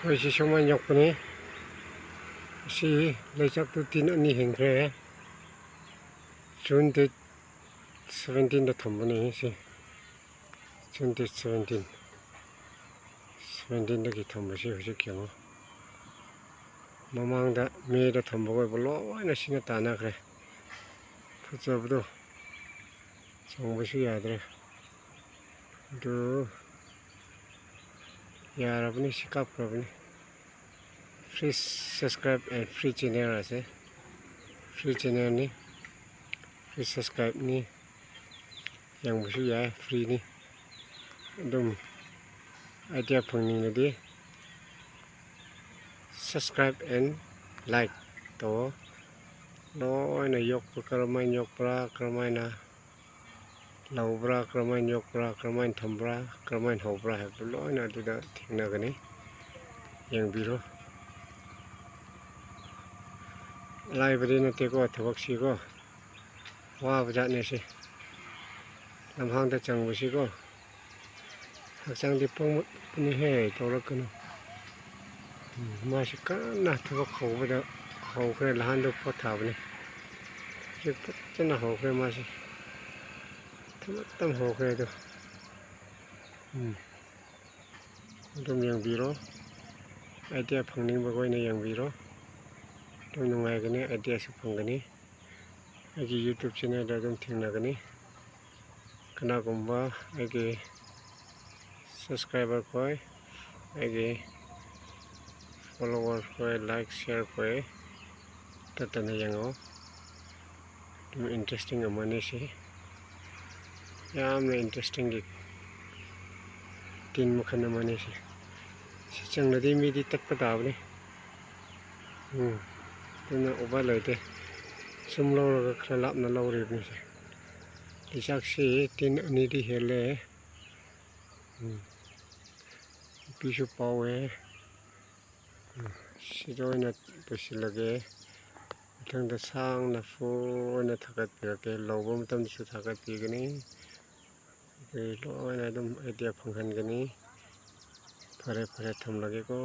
ꯑꯩꯈꯣꯏꯁꯤ ꯁꯨꯃꯥꯏꯅ ꯌꯣꯛꯄꯅꯤ. ꯁꯤ ꯂꯩꯆꯛꯇꯨ ꯇꯤꯟ ꯑꯅꯤ ꯍꯦꯟꯈ꯭ꯔꯦ. ꯖꯨꯟ ꯗꯦꯠ 17ꯗ ꯊꯝꯕꯅꯤ. ꯁꯤ ꯖꯨꯟ ꯗꯦꯠ 17ꯗꯒꯤ ꯊꯝꯕꯁꯤ ꯍꯧꯖꯤꯛ ꯌꯦꯡꯉꯣ. ꯃꯃꯥꯡꯗ ꯃꯦꯗ ꯊꯝꯕ ꯑꯣꯏꯕ ꯂꯣꯏꯅ ꯁꯤꯅ ꯇꯥꯟꯅꯈ꯭ꯔꯦ. ꯐꯖꯕꯗꯣ ꯆꯣꯡꯕꯁꯨ ꯌꯥꯗ꯭ꯔꯦ. ꯑꯗꯨ ꯌꯥꯔꯕꯅꯤ. ꯁꯤ ꯀꯥꯞꯈ꯭ꯔꯕꯅꯤ. ꯐ꯭ꯔꯤ ꯁꯕꯁꯀ꯭ꯔꯥꯏꯕ ꯑꯦꯟ ꯐ꯭ꯔꯤ ꯆꯦꯅꯦꯜ ꯑꯁꯦ ꯐ꯭ꯔꯤ ꯆꯦꯅꯦꯜꯅꯤ. ꯐ꯭ꯔꯤ ꯁꯕꯁꯀ꯭ꯔꯥꯏꯕꯅꯤ. ꯌꯦꯡꯕꯁꯨ ꯌꯥꯏ. ꯐ꯭ꯔꯤꯅꯤ. ꯑꯗꯨꯝ ꯑꯥꯏꯗꯤꯌꯥ ꯐꯪꯅꯤꯡꯉꯗꯤ ꯁꯕꯁꯀ꯭ꯔꯥꯏꯕ ꯑꯦꯟ ꯂꯥꯏꯛ ꯇꯧꯑꯣ. ꯂꯣꯏꯅ ꯌꯣꯛꯄ ꯀꯔꯝꯍꯥꯏꯅ ꯌꯣꯛꯄ꯭ꯔꯥ, ꯀꯔꯝꯍꯥꯏꯅ ꯂꯧꯕ꯭ꯔꯥ, ꯀꯔꯝꯍꯥꯏꯅ ꯌꯣꯛꯄ꯭ꯔꯥ, ꯀꯔꯝꯍꯥꯏꯅ ꯊꯝꯕ꯭ꯔꯥ, ꯀꯔꯝꯍꯥꯏꯅ ꯍꯧꯕ꯭ꯔꯥ ꯍꯥꯏꯕꯗꯨ ꯂꯣꯏꯅ ꯑꯗꯨꯗ ꯊꯦꯡꯅꯒꯅꯤ. ꯌꯦꯡꯕꯤꯔꯣ. ꯂꯥꯏꯕꯗꯤ ꯅꯠꯇꯦꯀꯣ ꯊꯕꯛꯁꯤꯀꯣ. ꯋꯥꯕ ꯖꯥꯠꯅꯦ ꯁꯤ. ꯂꯝꯍꯥꯡꯗ ꯆꯪꯕꯁꯤꯀꯣ. ꯍꯛꯆꯥꯡꯗꯤ ꯄꯪꯃꯛꯄꯅꯤꯍꯦ. ꯇꯧꯔꯛꯀꯅꯨ. ꯃꯥꯁꯤ ꯀꯟꯅ ꯊꯕꯛ ꯍꯧꯈ꯭ꯔꯦ. ꯅꯍꯥꯟꯗꯨ ꯄꯣꯠ ꯊꯥꯕꯅꯤ. ꯍꯧꯖꯤꯛ ꯐꯖꯅ ꯍꯧꯈ꯭ꯔꯦ ꯃꯥꯁꯤ. ꯇꯞ ꯍꯧꯈ꯭ꯔꯦ ꯑꯗꯨ. ꯑꯗꯨꯝ ꯌꯦꯡꯕꯤꯔꯣ. ꯑꯥꯏꯗꯤꯌꯥ ꯐꯪꯅꯤꯡꯕ ꯑꯣꯏꯅ ꯌꯦꯡꯕꯤꯔꯣ. ꯑꯗꯨꯝ ꯅꯨꯡꯉꯥꯏꯒꯅꯤ. ꯑꯥꯏꯗꯤꯌꯥꯁꯨ ꯐꯪꯒꯅꯤ. ꯑꯩꯒꯤ ꯌꯨꯇ꯭ꯌꯨꯕ ꯆꯦꯅꯦꯜꯗ ꯑꯗꯨꯝ ꯊꯦꯡꯅꯒꯅꯤ. ꯀꯅꯥꯒꯨꯝꯕ ꯑꯩꯒꯤ ꯁꯕꯁꯀ꯭ꯔꯥꯏꯕꯔ ꯈꯣꯏ, ꯑꯩꯒꯤ ꯐꯣꯂꯣꯋꯔ ꯈꯣꯏ, ꯂꯥꯏꯛ ꯁꯤꯌꯥꯔ ꯈꯣꯏ ꯇꯠꯇꯅ ꯌꯦꯡꯉꯣ. ꯑꯗꯨꯝ ꯏꯟꯇꯔꯦꯁꯇꯤꯡ ꯑꯃꯅꯤ ꯁꯤ. ꯌꯥꯝꯅ ꯏꯟꯇꯔꯦꯁꯇꯤꯡꯒꯤ ꯇꯤꯟ ꯃꯈꯜ ꯑꯃꯅꯤ ꯁꯤ. ꯁꯤ ꯆꯪꯂꯗꯤ ꯃꯤꯗꯤ ꯇꯠꯄ ꯇꯥꯕꯅꯤ. ꯑꯗꯨꯅ ꯎꯄꯥꯏ ꯂꯩꯇꯦ. ꯁꯨꯝ ꯂꯧꯔꯒ ꯈꯔ ꯂꯥꯞꯅ ꯂꯧꯔꯤꯕꯅꯤ ꯁꯤ. ꯂꯩꯆꯥꯛꯁꯤ ꯇꯤꯟ ꯑꯅꯤꯗꯤ ꯍꯦꯜꯂꯦ. ꯅꯨꯄꯤꯁꯨ ꯄꯥꯎꯋꯦ. ꯁꯤꯗ ꯑꯣꯏꯅ ꯂꯣꯏꯁꯤꯜꯂꯒꯦ. ꯃꯊꯪꯗ ꯁꯥꯡꯅ ꯐꯨꯅ ꯊꯥꯒꯠꯄꯤꯔꯛꯀꯦ. ꯂꯧꯕ ꯃꯇꯝꯗꯁꯨ ꯊꯥꯒꯠꯄꯤꯒꯅꯤ. ꯂꯣꯏꯅ ꯑꯗꯨꯝ ꯑꯥꯏꯗꯤꯌꯥ ꯐꯪꯍꯟꯒꯅꯤ. ꯐꯔꯦ ꯊꯝꯂꯒꯦꯀꯣ.